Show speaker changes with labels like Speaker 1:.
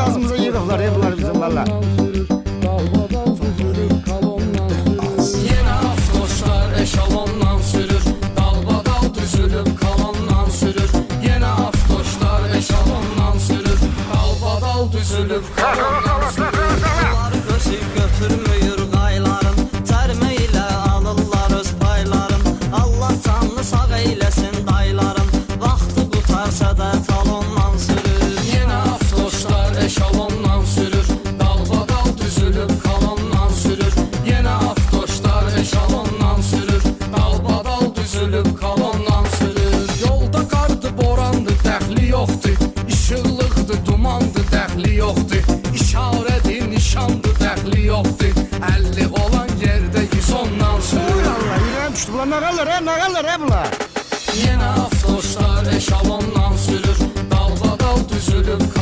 Speaker 1: ağzımıza yığdıqlar bunlar bizim valla.
Speaker 2: Yine afkoşlar eşalondan sürür, dalbadal düzülüp kalondan sürür. Yine afkoşlar eşalondan sürür, dalbadal düzülüp kalondan sürür.
Speaker 3: Onlar göçüb götürmüyor qayların, tərmə alırlar öz payların. Allah canlı sağ eylesin dayların, vaxtı qutarsa da talondan sürür.
Speaker 2: Yine afkoşlar eşalondan sürür, dalbadal düzülüp kalondan sürür. Yine afkoşlar eşalondan sürür, dalbadal düzülüp kalondan sürür. Yolda qardı, borandı, dəxli yoxdur. İşıqlıqdı, dumandı, dəxli yoxdur. İşarədir, nişandı, dəxli yoxdur. 50 olan yerdə 110-dan sürür.
Speaker 1: Allah yüreğim düştü bunlar nağallar bunlar.
Speaker 2: Yine afkoşlar eşalondan sürür, dalbadal düzülüp